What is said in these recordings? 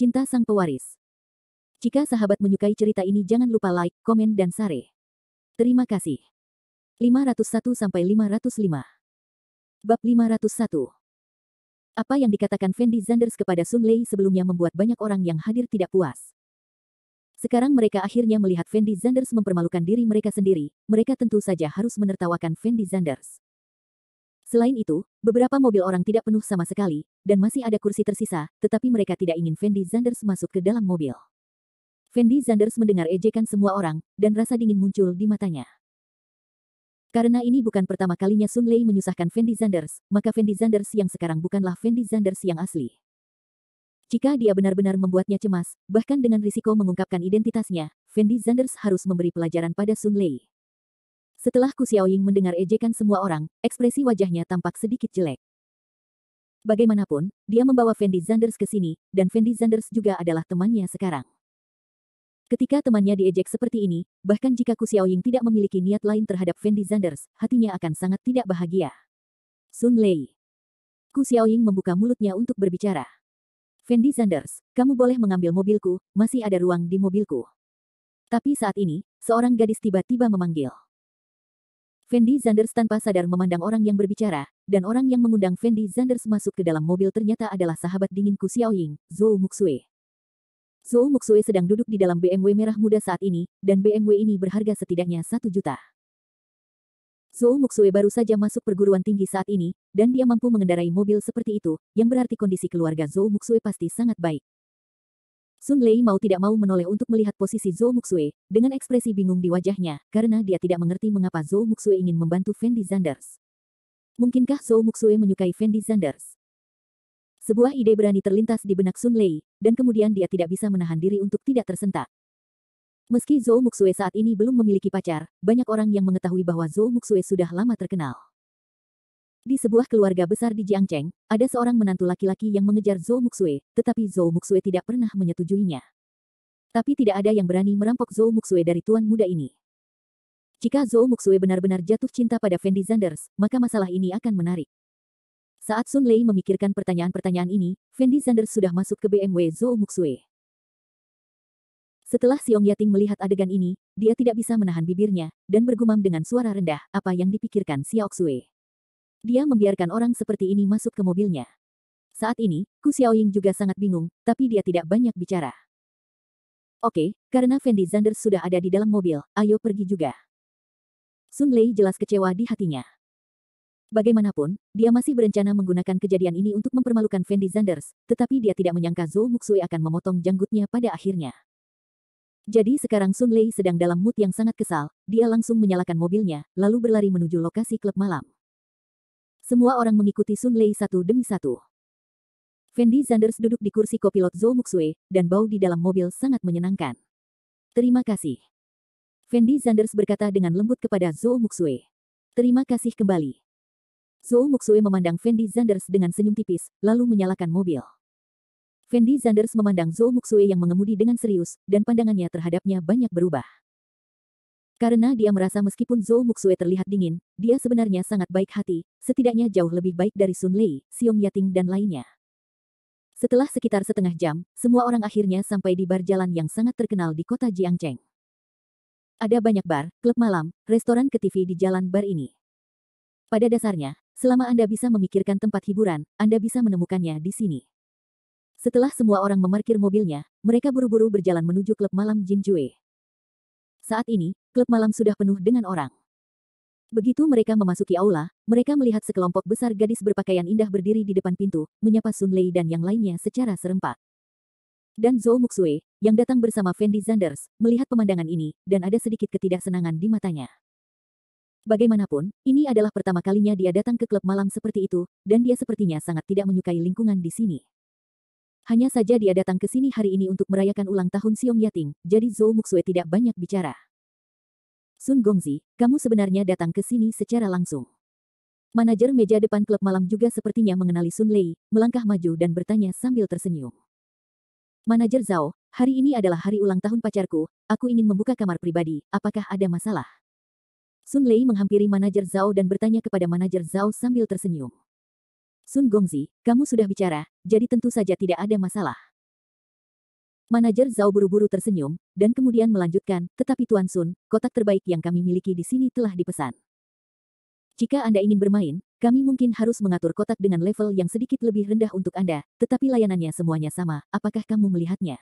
Cinta Sang Pewaris. Jika sahabat menyukai cerita ini jangan lupa like, komen dan share. Terima kasih. 501-505. Bab 501. Apa yang dikatakan Fendi Zanders kepada Sun Lei sebelumnya membuat banyak orang yang hadir tidak puas. Sekarang mereka akhirnya melihat Fendi Zanders mempermalukan diri mereka sendiri, mereka tentu saja harus menertawakan Fendi Zanders. Selain itu, beberapa mobil orang tidak penuh sama sekali, dan masih ada kursi tersisa, tetapi mereka tidak ingin Fendi Zanders masuk ke dalam mobil. Fendi Zanders mendengar ejekan semua orang, dan rasa dingin muncul di matanya. Karena ini bukan pertama kalinya Sun Lei menyusahkan Fendi Zanders, maka Fendi Zanders yang sekarang bukanlah Fendi Zanders yang asli. Jika dia benar-benar membuatnya cemas, bahkan dengan risiko mengungkapkan identitasnya, Fendi Zanders harus memberi pelajaran pada Sun Lei. Setelah Ku Xiaoying mendengar ejekan semua orang, ekspresi wajahnya tampak sedikit jelek. Bagaimanapun, dia membawa Fendi Zanders ke sini, dan Fendi Zanders juga adalah temannya sekarang. Ketika temannya diejek seperti ini, bahkan jika Ku Xiaoying tidak memiliki niat lain terhadap Fendi Zanders, hatinya akan sangat tidak bahagia. Sun Lei. Ku Xiaoying membuka mulutnya untuk berbicara. Fendi Zanders, kamu boleh mengambil mobilku, masih ada ruang di mobilku. Tapi saat ini, seorang gadis tiba-tiba memanggil. Fendi Zanders tanpa sadar memandang orang yang berbicara, dan orang yang mengundang Fendi Zanders masuk ke dalam mobil ternyata adalah sahabat dingin Ku Xiaoying, Zhou Muxue. Zhou Muxue sedang duduk di dalam BMW merah muda saat ini, dan BMW ini berharga setidaknya 1 juta. Zhou Muxue baru saja masuk perguruan tinggi saat ini, dan dia mampu mengendarai mobil seperti itu, yang berarti kondisi keluarga Zhou Muxue pasti sangat baik. Sun Lei mau tidak mau menoleh untuk melihat posisi Zhou Muxue, dengan ekspresi bingung di wajahnya, karena dia tidak mengerti mengapa Zhou Muxue ingin membantu Fendi Zanders. Mungkinkah Zhou Muxue menyukai Fendi Zanders? Sebuah ide berani terlintas di benak Sun Lei, dan kemudian dia tidak bisa menahan diri untuk tidak tersentak. Meski Zhou Muxue saat ini belum memiliki pacar, banyak orang yang mengetahui bahwa Zhou Muxue sudah lama terkenal. Di sebuah keluarga besar di Jiangcheng, ada seorang menantu laki-laki yang mengejar Zhou Muxue, tetapi Zhou Muxue tidak pernah menyetujuinya. Tapi tidak ada yang berani merampok Zhou Muxue dari tuan muda ini. Jika Zhou Muxue benar-benar jatuh cinta pada Fendi Zanders, maka masalah ini akan menarik. Saat Sun Lei memikirkan pertanyaan-pertanyaan ini, Fendi Zanders sudah masuk ke BMW Zhou Muxue. Setelah Xiong Yating melihat adegan ini, dia tidak bisa menahan bibirnya, dan bergumam dengan suara rendah, apa yang dipikirkan Xiao Xue. Dia membiarkan orang seperti ini masuk ke mobilnya. Saat ini, Ku Xiaoying juga sangat bingung, tapi dia tidak banyak bicara. Oke, karena Fendi Zanders sudah ada di dalam mobil, ayo pergi juga. Sun Lei jelas kecewa di hatinya. Bagaimanapun, dia masih berencana menggunakan kejadian ini untuk mempermalukan Fendi Zanders, tetapi dia tidak menyangka Zhou Muxue akan memotong janggutnya pada akhirnya. Jadi sekarang Sun Lei sedang dalam mood yang sangat kesal, dia langsung menyalakan mobilnya, lalu berlari menuju lokasi klub malam. Semua orang mengikuti Sun Lei satu demi satu. Fendi Zanders duduk di kursi kopilot Zhou Muxue, dan bau di dalam mobil sangat menyenangkan. Terima kasih. Fendi Zanders berkata dengan lembut kepada Zhou Muxue. Terima kasih kembali. Zhou Muxue memandang Fendi Zanders dengan senyum tipis, lalu menyalakan mobil. Fendi Zanders memandang Zhou Muxue yang mengemudi dengan serius, dan pandangannya terhadapnya banyak berubah. Karena dia merasa meskipun Zhou Muxue terlihat dingin, dia sebenarnya sangat baik hati, setidaknya jauh lebih baik dari Sun Lei, Xiong Yating dan lainnya. Setelah sekitar setengah jam, semua orang akhirnya sampai di bar jalan yang sangat terkenal di kota Jiangcheng. Ada banyak bar, klub malam, restoran ke TV di jalan bar ini. Pada dasarnya, selama Anda bisa memikirkan tempat hiburan, Anda bisa menemukannya di sini. Setelah semua orang memarkir mobilnya, mereka buru-buru berjalan menuju klub malam Jinjue. Saat ini, klub malam sudah penuh dengan orang. Begitu mereka memasuki aula, mereka melihat sekelompok besar gadis berpakaian indah berdiri di depan pintu, menyapa Sun Lei dan yang lainnya secara serempak. Dan Zhou Muxue, yang datang bersama Fendi Zanders, melihat pemandangan ini, dan ada sedikit ketidaksenangan di matanya. Bagaimanapun, ini adalah pertama kalinya dia datang ke klub malam seperti itu, dan dia sepertinya sangat tidak menyukai lingkungan di sini. Hanya saja dia datang ke sini hari ini untuk merayakan ulang tahun Xiong Yating, jadi Zhou Muxue tidak banyak bicara. Sun Gongzi, kamu sebenarnya datang ke sini secara langsung. Manajer meja depan klub malam juga sepertinya mengenali Sun Lei, melangkah maju dan bertanya sambil tersenyum. Manajer Zhao, hari ini adalah hari ulang tahun pacarku, aku ingin membuka kamar pribadi, apakah ada masalah? Sun Lei menghampiri manajer Zhao dan bertanya kepada manajer Zhao sambil tersenyum. Sun Gongzi, kamu sudah bicara, jadi tentu saja tidak ada masalah. Manajer Zhao buru-buru tersenyum, dan kemudian melanjutkan, tetapi Tuan Sun, kotak terbaik yang kami miliki di sini telah dipesan. Jika Anda ingin bermain, kami mungkin harus mengatur kotak dengan level yang sedikit lebih rendah untuk Anda, tetapi layanannya semuanya sama, apakah kamu melihatnya?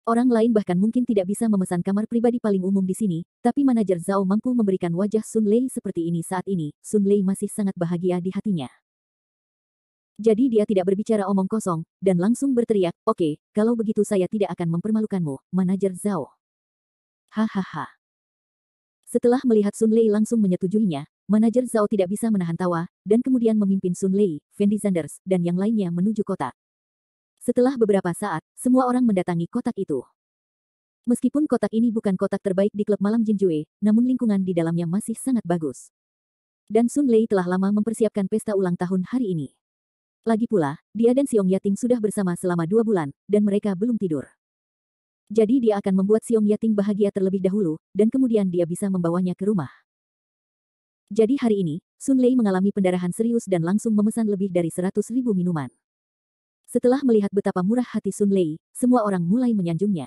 Orang lain bahkan mungkin tidak bisa memesan kamar pribadi paling umum di sini, tapi manajer Zhao mampu memberikan wajah Sun Lei seperti ini saat ini. Sun Lei masih sangat bahagia di hatinya. Jadi dia tidak berbicara omong kosong, dan langsung berteriak, oke, kalau begitu saya tidak akan mempermalukanmu, manajer Zhao. Hahaha. Setelah melihat Sun Lei langsung menyetujuinya, manajer Zhao tidak bisa menahan tawa, dan kemudian memimpin Sun Lei, Fendi Zanders, dan yang lainnya menuju kotak. Setelah beberapa saat, semua orang mendatangi kotak itu. Meskipun kotak ini bukan kotak terbaik di klub malam Jinjue, namun lingkungan di dalamnya masih sangat bagus. Dan Sun Lei telah lama mempersiapkan pesta ulang tahun hari ini. Lagi pula, dia dan Xiong Yating sudah bersama selama 2 bulan, dan mereka belum tidur. Jadi dia akan membuat Xiong Yating bahagia terlebih dahulu, dan kemudian dia bisa membawanya ke rumah. Jadi hari ini, Sun Lei mengalami pendarahan serius dan langsung memesan lebih dari 100.000 minuman. Setelah melihat betapa murah hati Sun Lei, semua orang mulai menyanjungnya.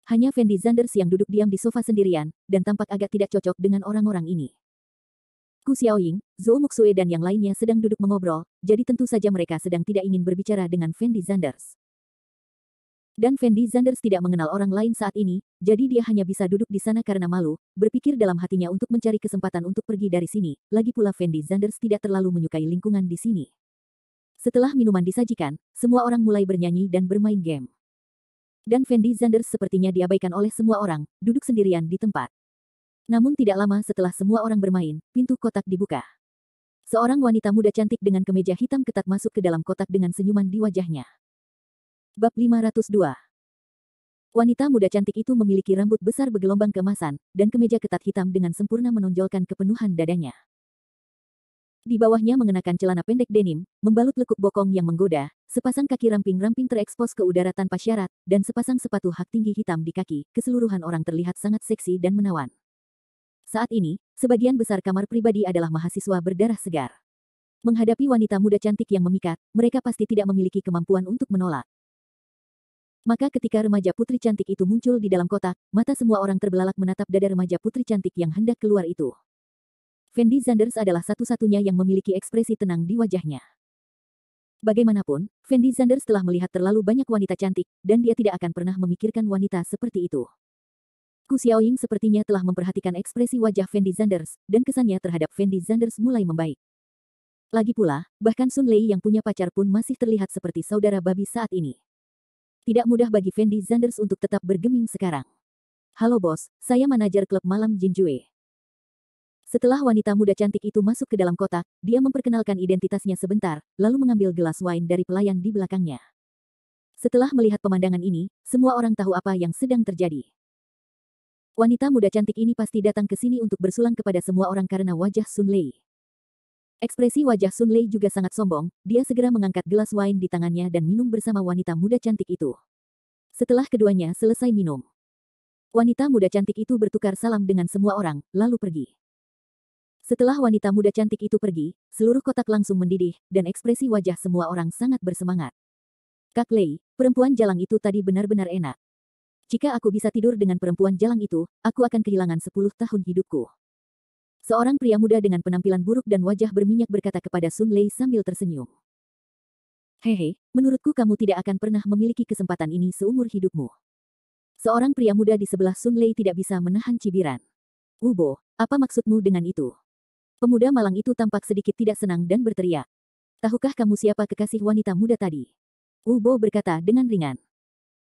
Hanya Fendi Zanders yang duduk diam di sofa sendirian, dan tampak agak tidak cocok dengan orang-orang ini. Ku Xiaoying, Zhou Muxue dan yang lainnya sedang duduk mengobrol, jadi tentu saja mereka sedang tidak ingin berbicara dengan Fendi Zanders. Dan Fendi Zanders tidak mengenal orang lain saat ini, jadi dia hanya bisa duduk di sana karena malu, berpikir dalam hatinya untuk mencari kesempatan untuk pergi dari sini. Lagi pula Fendi Zanders tidak terlalu menyukai lingkungan di sini. Setelah minuman disajikan, semua orang mulai bernyanyi dan bermain game. Dan Fendi Zanders sepertinya diabaikan oleh semua orang, duduk sendirian di tempat. Namun tidak lama setelah semua orang bermain, pintu kotak dibuka. Seorang wanita muda cantik dengan kemeja hitam ketat masuk ke dalam kotak dengan senyuman di wajahnya. Bab 502. Wanita muda cantik itu memiliki rambut besar bergelombang keemasan, dan kemeja ketat hitam dengan sempurna menonjolkan kepenuhan dadanya. Di bawahnya mengenakan celana pendek denim, membalut lekuk bokong yang menggoda, sepasang kaki ramping-ramping terekspos ke udara tanpa syarat, dan sepasang sepatu hak tinggi hitam di kaki. Keseluruhan orang terlihat sangat seksi dan menawan. Saat ini, sebagian besar kamar pribadi adalah mahasiswa berdarah segar. Menghadapi wanita muda cantik yang memikat, mereka pasti tidak memiliki kemampuan untuk menolak. Maka ketika remaja putri cantik itu muncul di dalam kotak, mata semua orang terbelalak menatap dada remaja putri cantik yang hendak keluar itu. Fendi Zanders adalah satu-satunya yang memiliki ekspresi tenang di wajahnya. Bagaimanapun, Fendi Zanders telah melihat terlalu banyak wanita cantik, dan dia tidak akan pernah memikirkan wanita seperti itu. Ku Xiaoying sepertinya telah memperhatikan ekspresi wajah Fendi Zanders, dan kesannya terhadap Fendi Zanders mulai membaik. Lagi pula, bahkan Sun Lei yang punya pacar pun masih terlihat seperti saudara babi saat ini. Tidak mudah bagi Fendi Zanders untuk tetap bergeming sekarang. Halo bos, saya manajer klub malam Jinjue. Setelah wanita muda cantik itu masuk ke dalam kotak, dia memperkenalkan identitasnya sebentar, lalu mengambil gelas wine dari pelayan di belakangnya. Setelah melihat pemandangan ini, semua orang tahu apa yang sedang terjadi. Wanita muda cantik ini pasti datang ke sini untuk bersulang kepada semua orang karena wajah Sun Lei. Ekspresi wajah Sun Lei juga sangat sombong, dia segera mengangkat gelas wine di tangannya dan minum bersama wanita muda cantik itu. Setelah keduanya selesai minum, wanita muda cantik itu bertukar salam dengan semua orang, lalu pergi. Setelah wanita muda cantik itu pergi, seluruh kotak langsung mendidih, dan ekspresi wajah semua orang sangat bersemangat. Kak Lei, perempuan jalang itu tadi benar-benar enak. Jika aku bisa tidur dengan perempuan jalang itu, aku akan kehilangan 10 tahun hidupku. Seorang pria muda dengan penampilan buruk dan wajah berminyak berkata kepada Sun Lei sambil tersenyum. Hehe, menurutku kamu tidak akan pernah memiliki kesempatan ini seumur hidupmu. Seorang pria muda di sebelah Sun Lei tidak bisa menahan cibiran. Ubo, apa maksudmu dengan itu? Pemuda malang itu tampak sedikit tidak senang dan berteriak. Tahukah kamu siapa kekasih wanita muda tadi? Ubo berkata dengan ringan.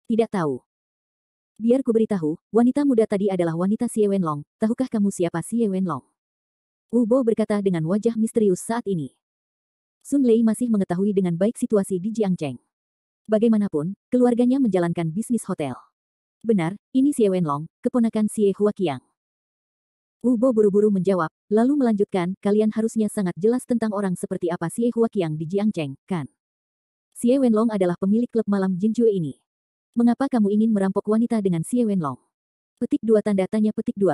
Tidak tahu. Biar ku beritahu, wanita muda tadi adalah wanita Xie Wenlong. Tahukah kamu siapa Xie Wenlong? Ubo berkata dengan wajah misterius saat ini. Sun Lei masih mengetahui dengan baik situasi di Jiangcheng. Bagaimanapun, keluarganya menjalankan bisnis hotel. Benar, ini Xie Wenlong, keponakan Xie Huaqiang. Ubo buru-buru menjawab, lalu melanjutkan, kalian harusnya sangat jelas tentang orang seperti apa Xie Huaqiang di Jiangcheng, kan? Xie Wenlong adalah pemilik klub malam Jinjue ini. Mengapa kamu ingin merampok wanita dengan Xie Wenlong? Petik 2 tanda tanya petik 2.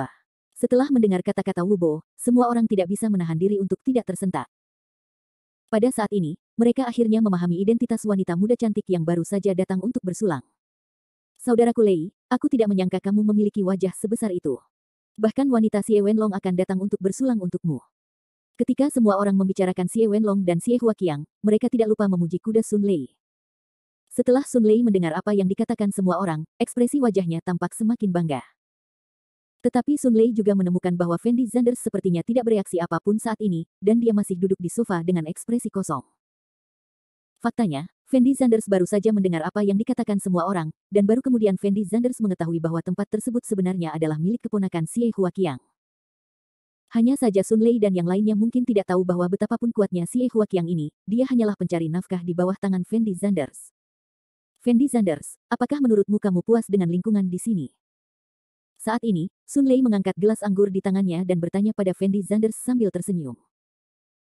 Setelah mendengar kata-kata Wubo, semua orang tidak bisa menahan diri untuk tidak tersentak. Pada saat ini, mereka akhirnya memahami identitas wanita muda cantik yang baru saja datang untuk bersulang. Saudaraku Lei, aku tidak menyangka kamu memiliki wajah sebesar itu. Bahkan wanita Xie Wenlong akan datang untuk bersulang untukmu. Ketika semua orang membicarakan Xie Wenlong dan Xie Huaqiang, mereka tidak lupa memuji kuda Sun Lei. Setelah Sun Lei mendengar apa yang dikatakan semua orang, ekspresi wajahnya tampak semakin bangga. Tetapi Sun Lei juga menemukan bahwa Fendi Zanders sepertinya tidak bereaksi apapun saat ini, dan dia masih duduk di sofa dengan ekspresi kosong. Faktanya, Fendi Zanders baru saja mendengar apa yang dikatakan semua orang, dan baru kemudian Fendi Zanders mengetahui bahwa tempat tersebut sebenarnya adalah milik keponakan Xie Huaqiang. Hanya saja Sun Lei dan yang lainnya mungkin tidak tahu bahwa betapapun kuatnya Xie Huaqiang ini, dia hanyalah pencari nafkah di bawah tangan Fendi Zanders. Fendi Zanders, apakah menurutmu kamu puas dengan lingkungan di sini? Saat ini, Sun Lei mengangkat gelas anggur di tangannya dan bertanya pada Fendi Zanders sambil tersenyum.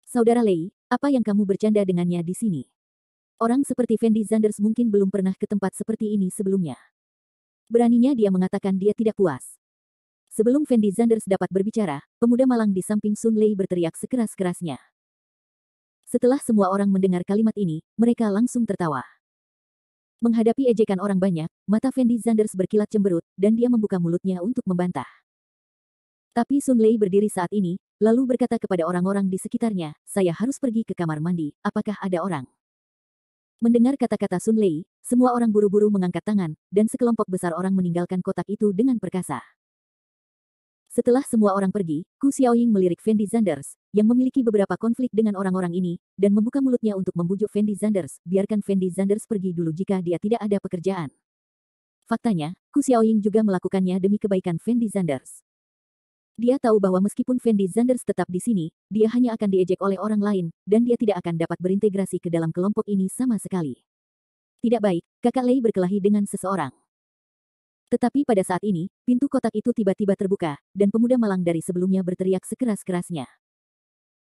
Saudara Lei, apa yang kamu bercanda dengannya di sini? Orang seperti Fendi Zanders mungkin belum pernah ke tempat seperti ini sebelumnya. Beraninya dia mengatakan dia tidak puas. Sebelum Fendi Zanders dapat berbicara, pemuda malang di samping Sun Lei berteriak sekeras-kerasnya. Setelah semua orang mendengar kalimat ini, mereka langsung tertawa. Menghadapi ejekan orang banyak, mata Fendi Zanders berkilat cemberut, dan dia membuka mulutnya untuk membantah. Tapi Sun Lei berdiri saat ini, lalu berkata kepada orang-orang di sekitarnya, saya harus pergi ke kamar mandi, apakah ada orang? Mendengar kata-kata Sun Lei, semua orang buru-buru mengangkat tangan, dan sekelompok besar orang meninggalkan kotak itu dengan perkasa. Setelah semua orang pergi, Ku Xiaoying melirik Fendi Zanders, yang memiliki beberapa konflik dengan orang-orang ini, dan membuka mulutnya untuk membujuk Fendi Zanders, biarkan Fendi Zanders pergi dulu jika dia tidak ada pekerjaan. Faktanya, Ku Xiaoying juga melakukannya demi kebaikan Fendi Zanders. Dia tahu bahwa meskipun Fendi Zanders tetap di sini, dia hanya akan diejek oleh orang lain, dan dia tidak akan dapat berintegrasi ke dalam kelompok ini sama sekali. Tidak baik, kakak Lei berkelahi dengan seseorang. Tetapi pada saat ini, pintu kotak itu tiba-tiba terbuka, dan pemuda malang dari sebelumnya berteriak sekeras-kerasnya.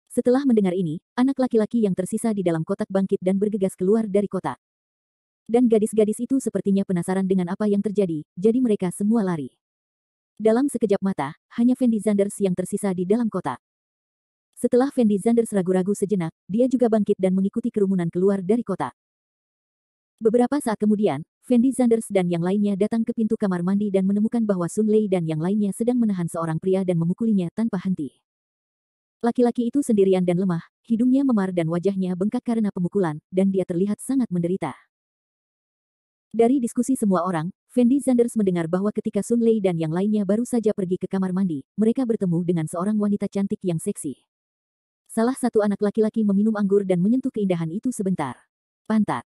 Setelah mendengar ini, anak laki-laki yang tersisa di dalam kotak bangkit dan bergegas keluar dari kotak. Dan gadis-gadis itu sepertinya penasaran dengan apa yang terjadi, jadi mereka semua lari. Dalam sekejap mata, hanya Fendi Zanders yang tersisa di dalam kotak. Setelah Fendi Zanders ragu-ragu sejenak, dia juga bangkit dan mengikuti kerumunan keluar dari kotak. Beberapa saat kemudian, Fendi Zanders dan yang lainnya datang ke pintu kamar mandi dan menemukan bahwa Sun Lei dan yang lainnya sedang menahan seorang pria dan memukulinya tanpa henti. Laki-laki itu sendirian dan lemah, hidungnya memar dan wajahnya bengkak karena pemukulan, dan dia terlihat sangat menderita. Dari diskusi semua orang, Fendi Zanders mendengar bahwa ketika Sun Lei dan yang lainnya baru saja pergi ke kamar mandi, mereka bertemu dengan seorang wanita cantik yang seksi. Salah satu anak laki-laki meminum anggur dan menyentuh keindahan itu sebentar. Pantat.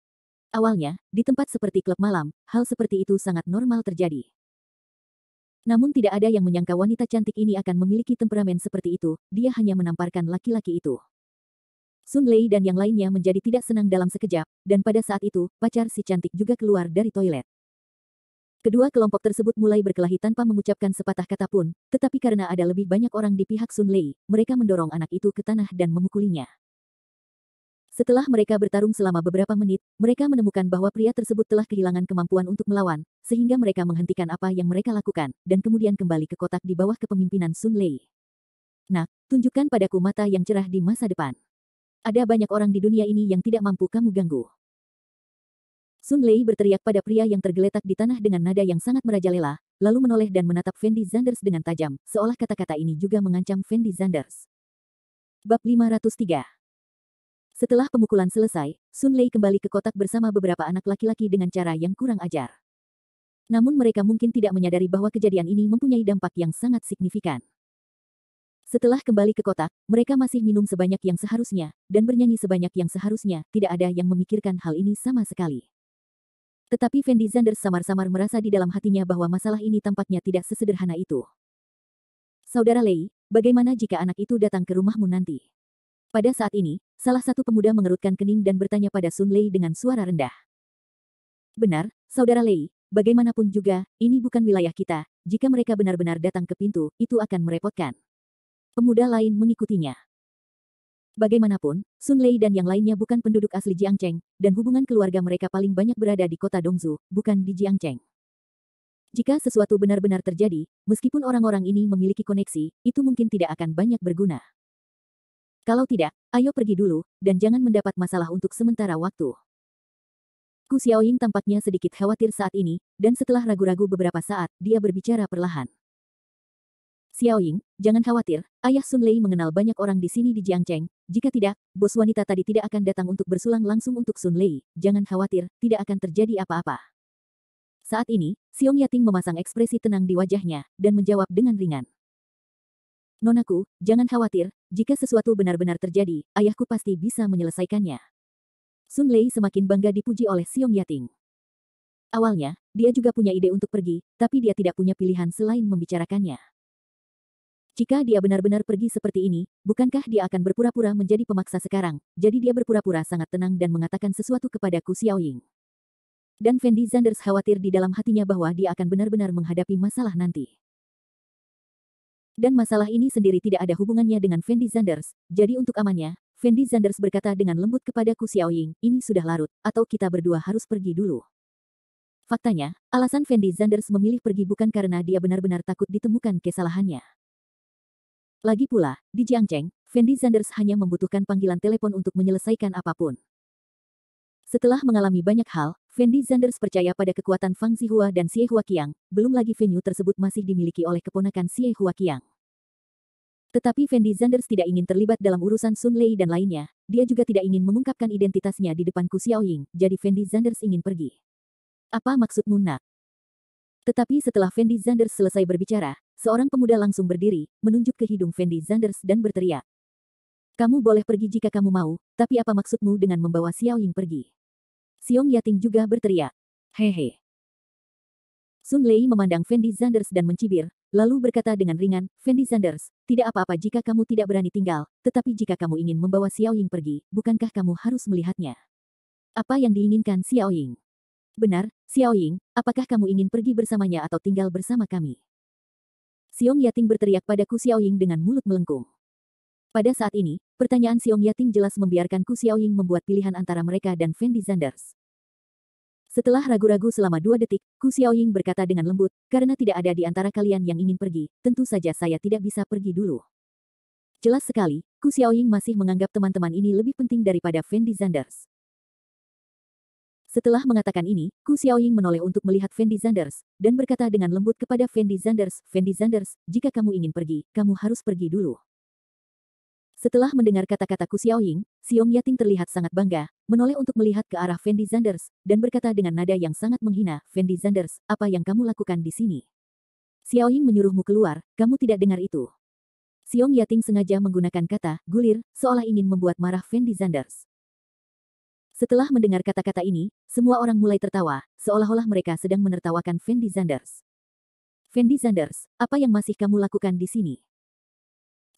Awalnya, di tempat seperti klub malam, hal seperti itu sangat normal terjadi. Namun tidak ada yang menyangka wanita cantik ini akan memiliki temperamen seperti itu, dia hanya menamparkan laki-laki itu. Sun Lei dan yang lainnya menjadi tidak senang dalam sekejap, dan pada saat itu, pacar si cantik juga keluar dari toilet. Kedua kelompok tersebut mulai berkelahi tanpa mengucapkan sepatah kata pun, tetapi karena ada lebih banyak orang di pihak Sun Lei, mereka mendorong anak itu ke tanah dan memukulinya. Setelah mereka bertarung selama beberapa menit, mereka menemukan bahwa pria tersebut telah kehilangan kemampuan untuk melawan, sehingga mereka menghentikan apa yang mereka lakukan, dan kemudian kembali ke kotak di bawah kepemimpinan Sun Lei. Nak, tunjukkan padaku mata yang cerah di masa depan. Ada banyak orang di dunia ini yang tidak mampu kamu ganggu. Sun Lei berteriak pada pria yang tergeletak di tanah dengan nada yang sangat merajalela, lalu menoleh dan menatap Fendi Zanders dengan tajam, seolah kata-kata ini juga mengancam Fendi Zanders. Bab 503. Setelah pemukulan selesai, Sun Lei kembali ke kotak bersama beberapa anak laki-laki dengan cara yang kurang ajar. Namun mereka mungkin tidak menyadari bahwa kejadian ini mempunyai dampak yang sangat signifikan. Setelah kembali ke kotak, mereka masih minum sebanyak yang seharusnya, dan bernyanyi sebanyak yang seharusnya, tidak ada yang memikirkan hal ini sama sekali. Tetapi Fendi Zanders samar-samar merasa di dalam hatinya bahwa masalah ini tampaknya tidak sesederhana itu. Saudara Lei, bagaimana jika anak itu datang ke rumahmu nanti? Pada saat ini, salah satu pemuda mengerutkan kening dan bertanya pada Sun Lei dengan suara rendah. Benar, Saudara Lei, bagaimanapun juga, ini bukan wilayah kita, jika mereka benar-benar datang ke pintu, itu akan merepotkan. Pemuda lain mengikutinya. Bagaimanapun, Sun Lei dan yang lainnya bukan penduduk asli Jiangcheng, dan hubungan keluarga mereka paling banyak berada di kota Dongzhou, bukan di Jiangcheng. Jika sesuatu benar-benar terjadi, meskipun orang-orang ini memiliki koneksi, itu mungkin tidak akan banyak berguna. Kalau tidak, ayo pergi dulu, dan jangan mendapat masalah untuk sementara waktu. Ku Xiaoying tampaknya sedikit khawatir saat ini, dan setelah ragu-ragu beberapa saat, dia berbicara perlahan. Xiaoying, jangan khawatir, ayah Sun Lei mengenal banyak orang di sini di Jiangcheng. Jika tidak, bos wanita tadi tidak akan datang untuk bersulang langsung untuk Sun Lei. Jangan khawatir, tidak akan terjadi apa-apa. Saat ini, Xiong Yating memasang ekspresi tenang di wajahnya, dan menjawab dengan ringan. Nonaku, jangan khawatir, jika sesuatu benar-benar terjadi, ayahku pasti bisa menyelesaikannya. Sun Lei semakin bangga dipuji oleh Xiong Yating. Awalnya, dia juga punya ide untuk pergi, tapi dia tidak punya pilihan selain membicarakannya. Jika dia benar-benar pergi seperti ini, bukankah dia akan berpura-pura menjadi pemaksa sekarang? Jadi dia berpura-pura sangat tenang dan mengatakan sesuatu kepada Ku Xiaoying. Dan Fendi Zanders khawatir di dalam hatinya bahwa dia akan benar-benar menghadapi masalah nanti. Dan masalah ini sendiri tidak ada hubungannya dengan Fendi Zanders, jadi untuk amannya, Fendi Zanders berkata dengan lembut kepada Ku Xiaoying, ini sudah larut, atau kita berdua harus pergi dulu. Faktanya, alasan Fendi Zanders memilih pergi bukan karena dia benar-benar takut ditemukan kesalahannya. Lagi pula, di Jiangcheng, Fendi Zanders hanya membutuhkan panggilan telepon untuk menyelesaikan apapun. Setelah mengalami banyak hal, Fendi Zanders percaya pada kekuatan Fang Zihua dan Xie Huaqiang, belum lagi venue tersebut masih dimiliki oleh keponakan Xie Huaqiang. Tetapi Fendi Zanders tidak ingin terlibat dalam urusan Sun Lei dan lainnya, dia juga tidak ingin mengungkapkan identitasnya di depan Ku Xiaoying, jadi Fendi Zanders ingin pergi. Apa maksudmu nak? Tetapi setelah Fendi Zanders selesai berbicara, seorang pemuda langsung berdiri, menunjuk ke hidung Fendi Zanders dan berteriak. Kamu boleh pergi jika kamu mau, tapi apa maksudmu dengan membawa Xiaoying pergi? Xiong Yating juga berteriak. Hehe. Sun Lei memandang Fendi Zanders dan mencibir, lalu berkata dengan ringan, Fendi Zanders, tidak apa-apa jika kamu tidak berani tinggal, tetapi jika kamu ingin membawa Xiaoying pergi, bukankah kamu harus melihatnya? Apa yang diinginkan Xiaoying? Benar, Xiaoying, apakah kamu ingin pergi bersamanya atau tinggal bersama kami? Xiong Yating berteriak pada Ku Xiaoying dengan mulut melengkung. Pada saat ini, pertanyaan Xiong Yating jelas membiarkan Ku Xiaoying membuat pilihan antara mereka dan Fendi Zanders. Setelah ragu-ragu selama 2 detik, Ku Xiaoying berkata dengan lembut, karena tidak ada di antara kalian yang ingin pergi, tentu saja saya tidak bisa pergi dulu. Jelas sekali, Ku Xiaoying masih menganggap teman-teman ini lebih penting daripada Fendi Zanders. Setelah mengatakan ini, Ku Xiaoying menoleh untuk melihat Fendi Zanders, dan berkata dengan lembut kepada Fendi Zanders, jika kamu ingin pergi, kamu harus pergi dulu. Setelah mendengar kata-kata Ku Xiaoying, Xiong Yating terlihat sangat bangga, menoleh untuk melihat ke arah Fendi Zanders, dan berkata dengan nada yang sangat menghina, Fendi Zanders, apa yang kamu lakukan di sini? Xiaoying menyuruhmu keluar, kamu tidak dengar itu. Xiong Yating sengaja menggunakan kata, gulir, seolah ingin membuat marah Fendi Zanders. Setelah mendengar kata-kata ini, semua orang mulai tertawa, seolah-olah mereka sedang menertawakan Fendi Zanders. Fendi Zanders, apa yang masih kamu lakukan di sini?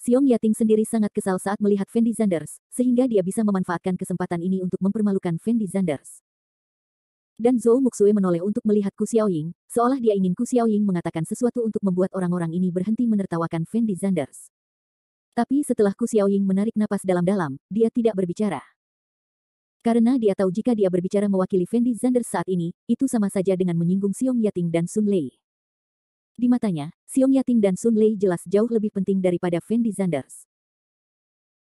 Xiong Yating sendiri sangat kesal saat melihat Fendi Zanders, sehingga dia bisa memanfaatkan kesempatan ini untuk mempermalukan Fendi Zanders. Dan Zhou Muxue menoleh untuk melihat Ku Xiaoying, seolah dia ingin Ku Xiaoying mengatakan sesuatu untuk membuat orang-orang ini berhenti menertawakan Fendi Zanders. Tapi setelah Ku Xiaoying menarik napas dalam-dalam, dia tidak berbicara. Karena dia tahu jika dia berbicara mewakili Fendi Zanders saat ini, itu sama saja dengan menyinggung Xiong Yating dan Sun Lei. Di matanya, Xiong Yating dan Sun Lei jelas jauh lebih penting daripada Fendi Zanders.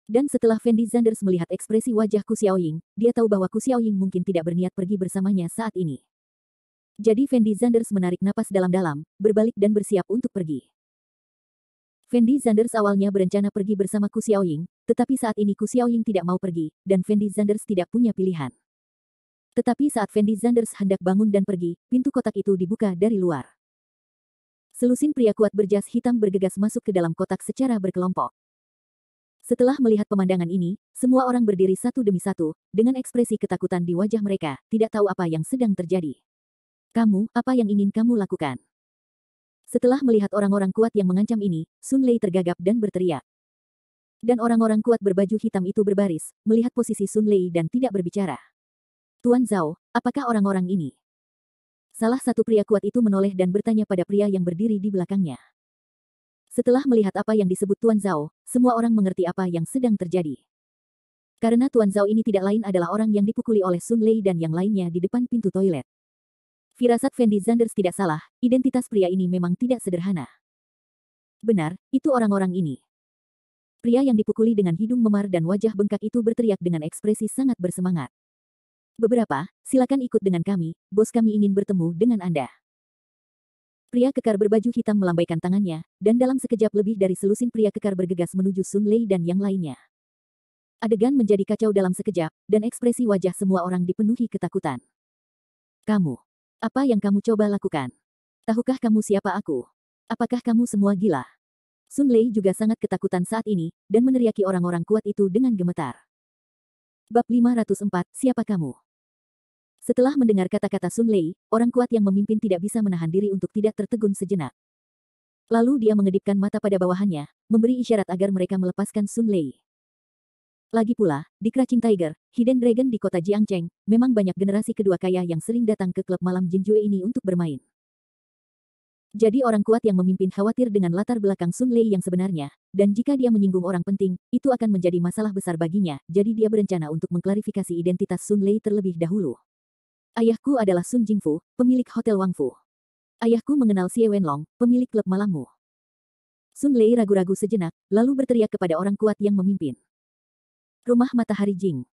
Dan setelah Fendi Zanders melihat ekspresi wajah Ku Xiaoying, dia tahu bahwa Ku Xiaoying mungkin tidak berniat pergi bersamanya saat ini. Jadi Fendi Zanders menarik napas dalam-dalam, berbalik dan bersiap untuk pergi. Fendi Zanders awalnya berencana pergi bersama Ku Xiaoying, tetapi saat ini Ku Xiaoying tidak mau pergi, dan Fendi Zanders tidak punya pilihan. Tetapi saat Fendi Zanders hendak bangun dan pergi, pintu kotak itu dibuka dari luar. Selusin pria kuat berjas hitam bergegas masuk ke dalam kotak secara berkelompok. Setelah melihat pemandangan ini, semua orang berdiri satu demi satu, dengan ekspresi ketakutan di wajah mereka, tidak tahu apa yang sedang terjadi. Kamu, apa yang ingin kamu lakukan? Setelah melihat orang-orang kuat yang mengancam ini, Sun Lei tergagap dan berteriak. Dan orang-orang kuat berbaju hitam itu berbaris, melihat posisi Sun Lei dan tidak berbicara. Tuan Zhao, apakah orang-orang ini? Salah satu pria kuat itu menoleh dan bertanya pada pria yang berdiri di belakangnya. Setelah melihat apa yang disebut Tuan Zhao, semua orang mengerti apa yang sedang terjadi. Karena Tuan Zhao ini tidak lain adalah orang yang dipukuli oleh Sun Lei dan yang lainnya di depan pintu toilet. Firasat Fendi Zanders tidak salah, identitas pria ini memang tidak sederhana. Benar, itu orang-orang ini. Pria yang dipukuli dengan hidung memar dan wajah bengkak itu berteriak dengan ekspresi sangat bersemangat. Silakan ikut dengan kami, bos kami ingin bertemu dengan Anda. Pria kekar berbaju hitam melambaikan tangannya, dan dalam sekejap lebih dari selusin pria kekar bergegas menuju Sun Lei dan yang lainnya. Adegan menjadi kacau dalam sekejap, dan ekspresi wajah semua orang dipenuhi ketakutan. Kamu. Apa yang kamu coba lakukan? Tahukah kamu siapa aku? Apakah kamu semua gila? Sun Lei juga sangat ketakutan saat ini, dan meneriaki orang-orang kuat itu dengan gemetar. Bab 504, siapa kamu? Setelah mendengar kata-kata Sun Lei, orang kuat yang memimpin tidak bisa menahan diri untuk tidak tertegun sejenak. Lalu dia mengedipkan mata pada bawahannya, memberi isyarat agar mereka melepaskan Sun Lei. Lagi pula, di Crouching Tiger, Hidden Dragon di kota Jiangcheng, memang banyak generasi kedua kaya yang sering datang ke klub malam Jinjue ini untuk bermain. Jadi orang kuat yang memimpin khawatir dengan latar belakang Sun Lei yang sebenarnya, dan jika dia menyinggung orang penting, itu akan menjadi masalah besar baginya, jadi dia berencana untuk mengklarifikasi identitas Sun Lei terlebih dahulu. Ayahku adalah Sun Jingfu, pemilik Hotel Wangfu. Ayahku mengenal Xie Wenlong, pemilik klub malammu. Sun Lei ragu-ragu sejenak, lalu berteriak kepada orang kuat yang memimpin. Rumah Matahari Jing.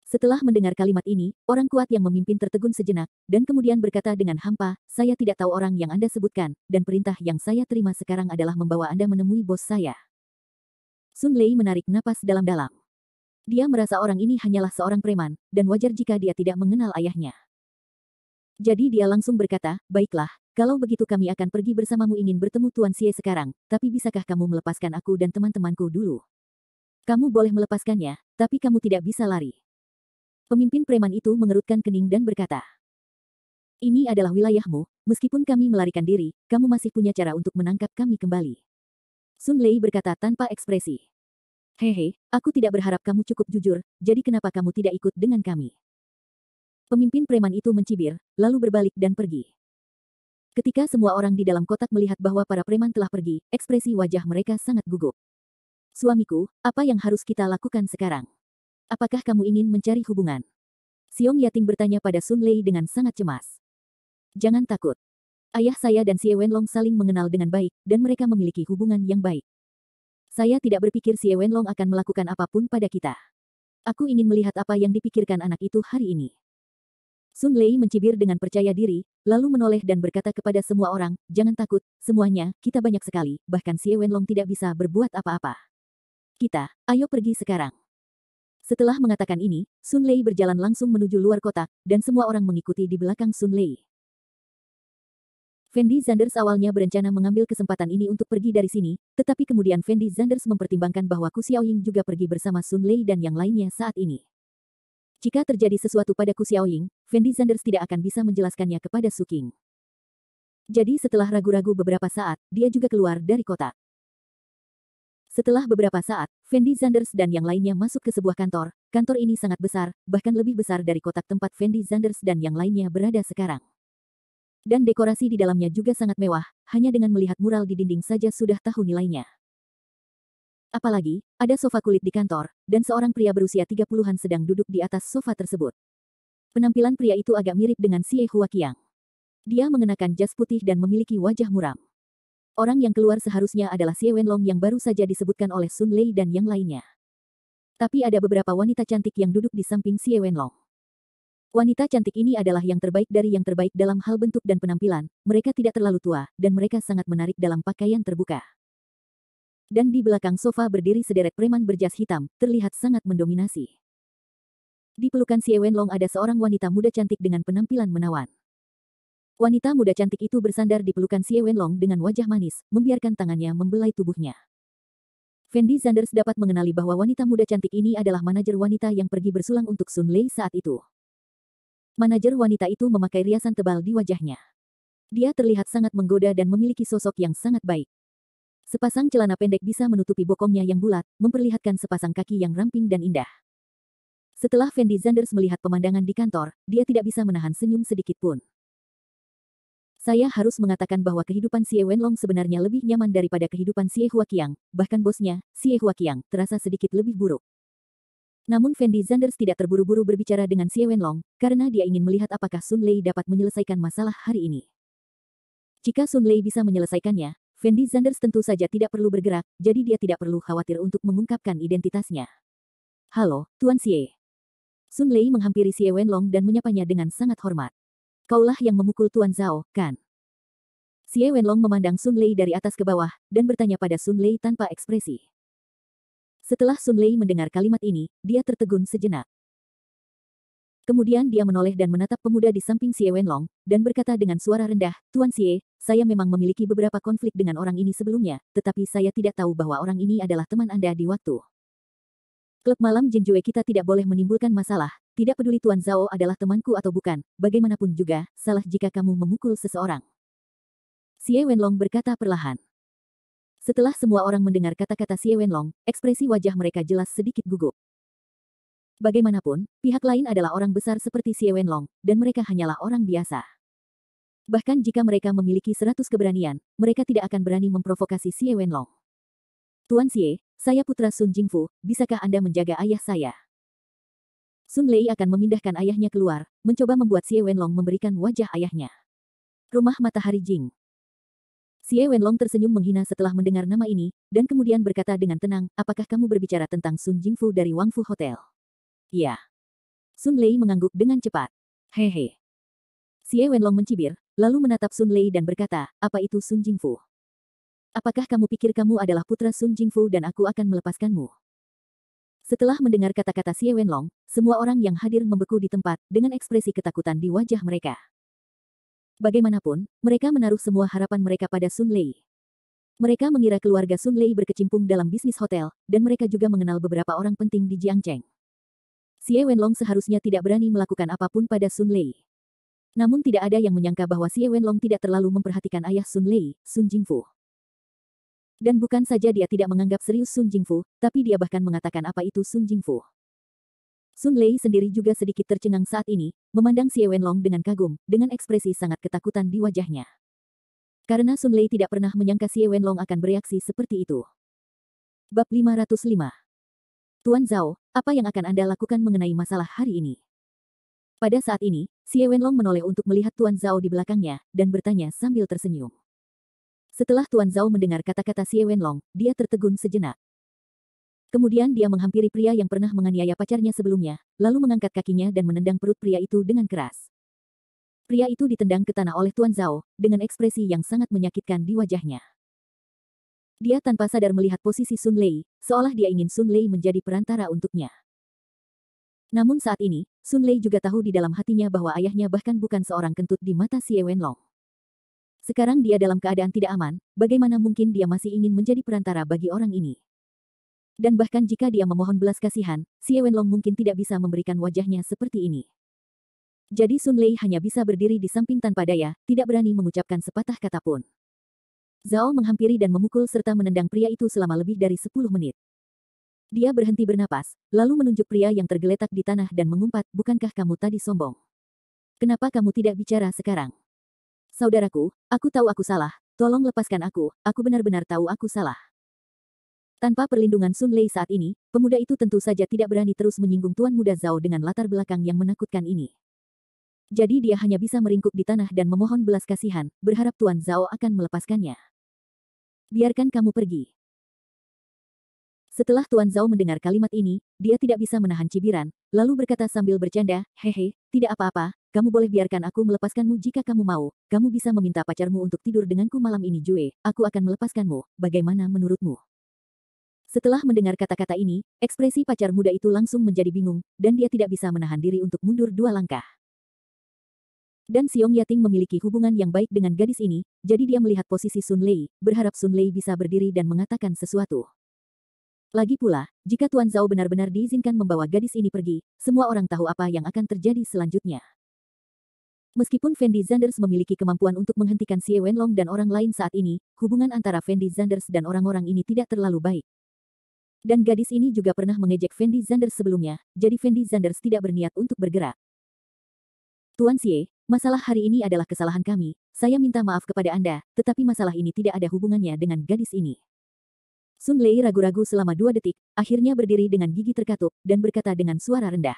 Setelah mendengar kalimat ini, orang kuat yang memimpin tertegun sejenak, dan kemudian berkata dengan hampa, saya tidak tahu orang yang Anda sebutkan, dan perintah yang saya terima sekarang adalah membawa Anda menemui bos saya. Sun Lei menarik napas dalam-dalam. Dia merasa orang ini hanyalah seorang preman, dan wajar jika dia tidak mengenal ayahnya. Jadi dia langsung berkata, baiklah, kalau begitu kami akan pergi bersamamu ingin bertemu Tuan Xie sekarang, tapi bisakah kamu melepaskan aku dan teman-temanku dulu? Kamu boleh melepaskannya, tapi kamu tidak bisa lari. Pemimpin preman itu mengerutkan kening dan berkata, ini adalah wilayahmu, meskipun kami melarikan diri, kamu masih punya cara untuk menangkap kami kembali. Sun Lei berkata tanpa ekspresi. Hehe, aku tidak berharap kamu cukup jujur, jadi kenapa kamu tidak ikut dengan kami? Pemimpin preman itu mencibir, lalu berbalik dan pergi. Ketika semua orang di dalam kotak melihat bahwa para preman telah pergi, ekspresi wajah mereka sangat gugup. Suamiku, apa yang harus kita lakukan sekarang? Apakah kamu ingin mencari hubungan? Xiong Yating bertanya pada Sun Lei dengan sangat cemas. Jangan takut. Ayah saya dan Xie Wenlong saling mengenal dengan baik, dan mereka memiliki hubungan yang baik. Saya tidak berpikir Xie Wenlong akan melakukan apapun pada kita. Aku ingin melihat apa yang dipikirkan anak itu hari ini. Sun Lei mencibir dengan percaya diri, lalu menoleh dan berkata kepada semua orang, jangan takut, semuanya, kita banyak sekali, bahkan Xie Wenlong tidak bisa berbuat apa-apa. Kita, ayo pergi sekarang. Setelah mengatakan ini, Sun Lei berjalan langsung menuju luar kotak, dan semua orang mengikuti di belakang Sun Lei. Fendi Zanders awalnya berencana mengambil kesempatan ini untuk pergi dari sini, tetapi kemudian Fendi Zanders mempertimbangkan bahwa Ku Xiaoying juga pergi bersama Sun Lei dan yang lainnya saat ini. Jika terjadi sesuatu pada Ku Xiaoying, Fendi Zanders tidak akan bisa menjelaskannya kepada Su Qing. Jadi setelah ragu-ragu beberapa saat, dia juga keluar dari kotak. Setelah beberapa saat, Fendi Zanders dan yang lainnya masuk ke sebuah kantor. Kantor ini sangat besar, bahkan lebih besar dari kotak tempat Fendi Zanders dan yang lainnya berada sekarang. Dan dekorasi di dalamnya juga sangat mewah, hanya dengan melihat mural di dinding saja sudah tahu nilainya. Apalagi, ada sofa kulit di kantor, dan seorang pria berusia 30-an sedang duduk di atas sofa tersebut. Penampilan pria itu agak mirip dengan Xie Huaqiang. Dia mengenakan jas putih dan memiliki wajah muram. Orang yang keluar seharusnya adalah Xie Wenlong yang baru saja disebutkan oleh Sun Lei dan yang lainnya. Tapi ada beberapa wanita cantik yang duduk di samping Xie Wenlong. Wanita cantik ini adalah yang terbaik dari yang terbaik dalam hal bentuk dan penampilan, mereka tidak terlalu tua, dan mereka sangat menarik dalam pakaian terbuka. Dan di belakang sofa berdiri sederet preman berjas hitam, terlihat sangat mendominasi. Di pelukan Xie Wenlong ada seorang wanita muda cantik dengan penampilan menawan. Wanita muda cantik itu bersandar di pelukan Xie Wenlong dengan wajah manis, membiarkan tangannya membelai tubuhnya. Fendi Zanders dapat mengenali bahwa wanita muda cantik ini adalah manajer wanita yang pergi bersulang untuk Sun Lei saat itu. Manajer wanita itu memakai riasan tebal di wajahnya. Dia terlihat sangat menggoda dan memiliki sosok yang sangat baik. Sepasang celana pendek bisa menutupi bokongnya yang bulat, memperlihatkan sepasang kaki yang ramping dan indah. Setelah Fendi Zanders melihat pemandangan di kantor, dia tidak bisa menahan senyum sedikit pun. Saya harus mengatakan bahwa kehidupan Xie Wenlong sebenarnya lebih nyaman daripada kehidupan Xie Huaqiang, bahkan bosnya, Xie Huaqiang, terasa sedikit lebih buruk. Namun Fendi Zanders tidak terburu-buru berbicara dengan Xie Wenlong, karena dia ingin melihat apakah Sun Lei dapat menyelesaikan masalah hari ini. Jika Sun Lei bisa menyelesaikannya, Fendi Zanders tentu saja tidak perlu bergerak, jadi dia tidak perlu khawatir untuk mengungkapkan identitasnya. Halo, Tuan Xie. Sun Lei menghampiri Xie Wenlong dan menyapanya dengan sangat hormat. Kaulah yang memukul Tuan Zhao, kan? Xie Wenlong memandang Sun Lei dari atas ke bawah, dan bertanya pada Sun Lei tanpa ekspresi. Setelah Sun Lei mendengar kalimat ini, dia tertegun sejenak. Kemudian dia menoleh dan menatap pemuda di samping Xie Wenlong, dan berkata dengan suara rendah, Tuan Xie, saya memang memiliki beberapa konflik dengan orang ini sebelumnya, tetapi saya tidak tahu bahwa orang ini adalah teman Anda di waktu. Klub malam Jinjue kita tidak boleh menimbulkan masalah, tidak peduli Tuan Zhao adalah temanku atau bukan, bagaimanapun juga, salah jika kamu memukul seseorang. Xie Wenlong berkata perlahan. Setelah semua orang mendengar kata-kata Xie Wenlong, ekspresi wajah mereka jelas sedikit gugup. Bagaimanapun, pihak lain adalah orang besar seperti Xie Wenlong, dan mereka hanyalah orang biasa. Bahkan jika mereka memiliki 100 keberanian, mereka tidak akan berani memprovokasi Xie Wenlong. Tuan Xie, saya putra Sun Jingfu, bisakah Anda menjaga ayah saya? Sun Lei akan memindahkan ayahnya keluar, mencoba membuat Xie Wenlong memberikan wajah ayahnya. Rumah Matahari Jing. Xie Wenlong tersenyum menghina setelah mendengar nama ini, dan kemudian berkata dengan tenang, apakah kamu berbicara tentang Sun Jingfu dari Wangfu Hotel? Iya. Sun Lei mengangguk dengan cepat. Hehe. Xie Wenlong mencibir, lalu menatap Sun Lei dan berkata, apa itu Sun Jingfu? Apakah kamu pikir kamu adalah putra Sun Jingfu dan aku akan melepaskanmu? Setelah mendengar kata-kata Xie Wenlong, semua orang yang hadir membeku di tempat, dengan ekspresi ketakutan di wajah mereka. Bagaimanapun, mereka menaruh semua harapan mereka pada Sun Lei. Mereka mengira keluarga Sun Lei berkecimpung dalam bisnis hotel, dan mereka juga mengenal beberapa orang penting di Jiangcheng. Xie Wenlong seharusnya tidak berani melakukan apapun pada Sun Lei. Namun tidak ada yang menyangka bahwa Xie Wenlong tidak terlalu memperhatikan ayah Sun Lei, Sun Jingfu. Dan bukan saja dia tidak menganggap serius Sun Jingfu, tapi dia bahkan mengatakan apa itu Sun Jingfu. Sun Lei sendiri juga sedikit tercengang saat ini, memandang Xie Wenlong dengan kagum, dengan ekspresi sangat ketakutan di wajahnya. Karena Sun Lei tidak pernah menyangka Xie Wenlong akan bereaksi seperti itu. Bab 505. Tuan Zhao, apa yang akan Anda lakukan mengenai masalah hari ini? Pada saat ini, Xie Wenlong menoleh untuk melihat Tuan Zhao di belakangnya, dan bertanya sambil tersenyum. Setelah Tuan Zhao mendengar kata-kata Xie Wenlong, dia tertegun sejenak. Kemudian dia menghampiri pria yang pernah menganiaya pacarnya sebelumnya, lalu mengangkat kakinya dan menendang perut pria itu dengan keras. Pria itu ditendang ke tanah oleh Tuan Zhao, dengan ekspresi yang sangat menyakitkan di wajahnya. Dia tanpa sadar melihat posisi Sun Lei, seolah dia ingin Sun Lei menjadi perantara untuknya. Namun saat ini, Sun Lei juga tahu di dalam hatinya bahwa ayahnya bahkan bukan seorang kentut di mata Xie Wenlong. Sekarang dia dalam keadaan tidak aman, bagaimana mungkin dia masih ingin menjadi perantara bagi orang ini? Dan bahkan jika dia memohon belas kasihan, Xie Wenlong mungkin tidak bisa memberikan wajahnya seperti ini. Jadi Sun Lei hanya bisa berdiri di samping tanpa daya, tidak berani mengucapkan sepatah kata pun. Zhao menghampiri dan memukul serta menendang pria itu selama lebih dari 10 menit. Dia berhenti bernapas, lalu menunjuk pria yang tergeletak di tanah dan mengumpat, bukankah kamu tadi sombong? Kenapa kamu tidak bicara sekarang? Saudaraku, aku tahu aku salah, tolong lepaskan aku benar-benar tahu aku salah. Tanpa perlindungan Sun Lei saat ini, pemuda itu tentu saja tidak berani terus menyinggung Tuan Muda Zhao dengan latar belakang yang menakutkan ini. Jadi dia hanya bisa meringkuk di tanah dan memohon belas kasihan, berharap Tuan Zhao akan melepaskannya. Biarkan kamu pergi. Setelah Tuan Zhao mendengar kalimat ini, dia tidak bisa menahan cibiran, lalu berkata sambil bercanda, hehe, tidak apa-apa, kamu boleh biarkan aku melepaskanmu jika kamu mau, kamu bisa meminta pacarmu untuk tidur denganku malam ini Jue, aku akan melepaskanmu, bagaimana menurutmu? Setelah mendengar kata-kata ini, ekspresi pacar muda itu langsung menjadi bingung, dan dia tidak bisa menahan diri untuk mundur 2 langkah. Dan Xiong Yating memiliki hubungan yang baik dengan gadis ini, jadi dia melihat posisi Sun Lei, berharap Sun Lei bisa berdiri dan mengatakan sesuatu. Lagi pula, jika Tuan Zhao benar-benar diizinkan membawa gadis ini pergi, semua orang tahu apa yang akan terjadi selanjutnya. Meskipun Fendi Zanders memiliki kemampuan untuk menghentikan Xie Wenlong dan orang lain saat ini, hubungan antara Fendi Zanders dan orang-orang ini tidak terlalu baik. Dan gadis ini juga pernah mengejek Fendi Zanders sebelumnya, jadi Fendi Zanders tidak berniat untuk bergerak. Tuan Xie, masalah hari ini adalah kesalahan kami, saya minta maaf kepada Anda, tetapi masalah ini tidak ada hubungannya dengan gadis ini. Sun Lei ragu-ragu selama 2 detik, akhirnya berdiri dengan gigi terkatup, dan berkata dengan suara rendah.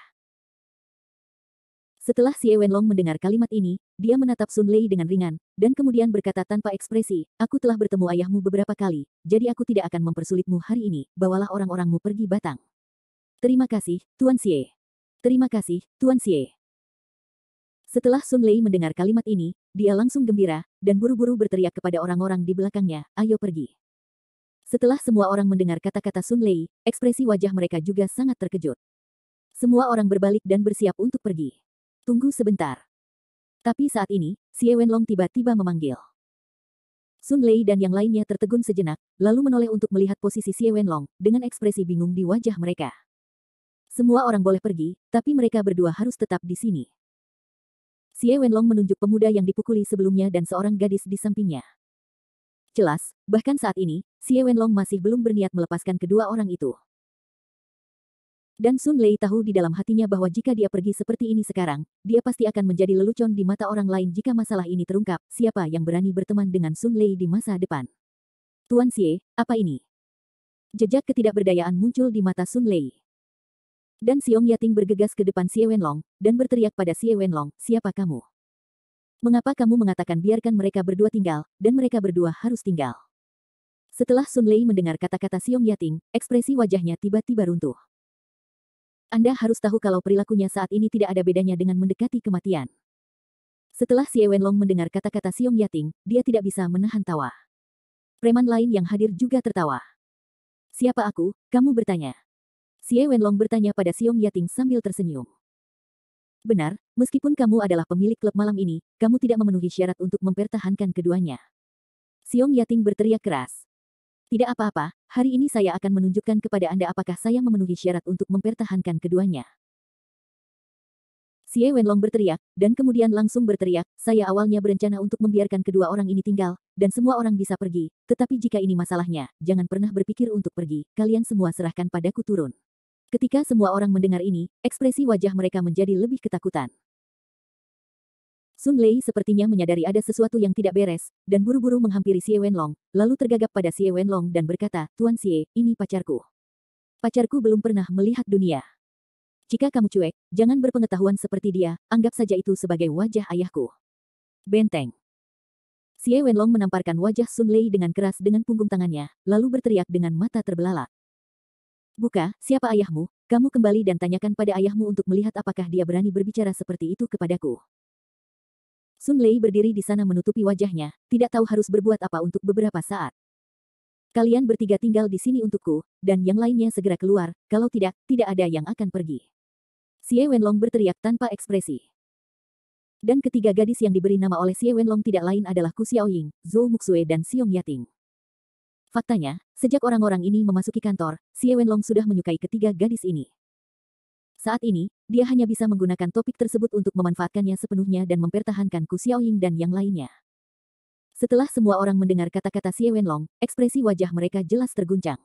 Setelah Xie Wenlong mendengar kalimat ini, dia menatap Sun Lei dengan ringan, dan kemudian berkata tanpa ekspresi, aku telah bertemu ayahmu beberapa kali, jadi aku tidak akan mempersulitmu hari ini, bawalah orang-orangmu pergi Batang. Terima kasih, Tuan Xie. Terima kasih, Tuan Xie. Setelah Sun Lei mendengar kalimat ini, dia langsung gembira, dan buru-buru berteriak kepada orang-orang di belakangnya, ayo pergi. Setelah semua orang mendengar kata-kata Sun Lei, ekspresi wajah mereka juga sangat terkejut. Semua orang berbalik dan bersiap untuk pergi. Tunggu sebentar. Tapi saat ini, Xie Wenlong tiba-tiba memanggil. Sun Lei dan yang lainnya tertegun sejenak, lalu menoleh untuk melihat posisi Xie Wenlong, dengan ekspresi bingung di wajah mereka. Semua orang boleh pergi, tapi mereka berdua harus tetap di sini. Xie Wenlong menunjuk pemuda yang dipukuli sebelumnya dan seorang gadis di sampingnya. Jelas, bahkan saat ini, Xie Wenlong masih belum berniat melepaskan kedua orang itu. Dan Sun Lei tahu di dalam hatinya bahwa jika dia pergi seperti ini sekarang, dia pasti akan menjadi lelucon di mata orang lain jika masalah ini terungkap. Siapa yang berani berteman dengan Sun Lei di masa depan? Tuan Xie, apa ini? Jejak ketidakberdayaan muncul di mata Sun Lei. Dan Xiong Yating bergegas ke depan Xie Wenlong, dan berteriak pada Xie Wenlong, siapa kamu? Mengapa kamu mengatakan biarkan mereka berdua tinggal, dan mereka berdua harus tinggal? Setelah Sun Lei mendengar kata-kata Xiong Yating, ekspresi wajahnya tiba-tiba runtuh. Anda harus tahu kalau perilakunya saat ini tidak ada bedanya dengan mendekati kematian. Setelah Xie Wenlong mendengar kata-kata Xiong Yating, dia tidak bisa menahan tawa. Preman lain yang hadir juga tertawa. Siapa aku? Kamu bertanya. Xie Wenlong bertanya pada Xiong Yating sambil tersenyum. Benar, meskipun kamu adalah pemilik klub malam ini, kamu tidak memenuhi syarat untuk mempertahankan keduanya. Xiong Yating berteriak keras. Tidak apa-apa, hari ini saya akan menunjukkan kepada Anda apakah saya memenuhi syarat untuk mempertahankan keduanya. Xie Wenlong berteriak, dan kemudian langsung berteriak, saya awalnya berencana untuk membiarkan kedua orang ini tinggal, dan semua orang bisa pergi, tetapi jika ini masalahnya, jangan pernah berpikir untuk pergi, kalian semua serahkan padaku turun. Ketika semua orang mendengar ini, ekspresi wajah mereka menjadi lebih ketakutan. Sun Lei sepertinya menyadari ada sesuatu yang tidak beres, dan buru-buru menghampiri Xie Wenlong, lalu tergagap pada Xie Wenlong dan berkata, Tuan Xie, ini pacarku. Pacarku belum pernah melihat dunia. Jika kamu cuek, jangan berpengetahuan seperti dia, anggap saja itu sebagai wajah ayahku. Benteng. Xie Wenlong menamparkan wajah Sun Lei dengan keras dengan punggung tangannya, lalu berteriak dengan mata terbelalak. Buka, siapa ayahmu? Kamu kembali dan tanyakan pada ayahmu untuk melihat apakah dia berani berbicara seperti itu kepadaku. Sun Lei berdiri di sana menutupi wajahnya, tidak tahu harus berbuat apa untuk beberapa saat. Kalian bertiga tinggal di sini untukku, dan yang lainnya segera keluar, kalau tidak, tidak ada yang akan pergi. Xie Wenlong berteriak tanpa ekspresi. Dan ketiga gadis yang diberi nama oleh Xie Wenlong tidak lain adalah Ku Xiaoying, Zhou Muxue dan Xiong Yating. Faktanya, sejak orang-orang ini memasuki kantor, Xie Wenlong sudah menyukai ketiga gadis ini. Saat ini, dia hanya bisa menggunakan topik tersebut untuk memanfaatkannya sepenuhnya dan mempertahankan Ku Xiaoying dan yang lainnya. Setelah semua orang mendengar kata-kata Xie Wenlong, ekspresi wajah mereka jelas terguncang.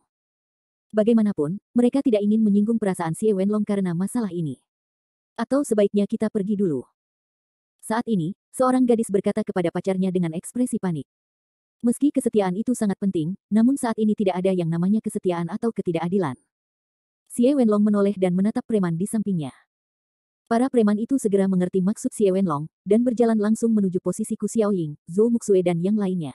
Bagaimanapun, mereka tidak ingin menyinggung perasaan Xie Wenlong karena masalah ini. Atau sebaiknya kita pergi dulu. Saat ini, seorang gadis berkata kepada pacarnya dengan ekspresi panik. Meski kesetiaan itu sangat penting, namun saat ini tidak ada yang namanya kesetiaan atau ketidakadilan. Xie Wenlong menoleh dan menatap preman di sampingnya. Para preman itu segera mengerti maksud Xie Wenlong, dan berjalan langsung menuju posisi Ku Xiaoying, Zhou Muxue dan yang lainnya.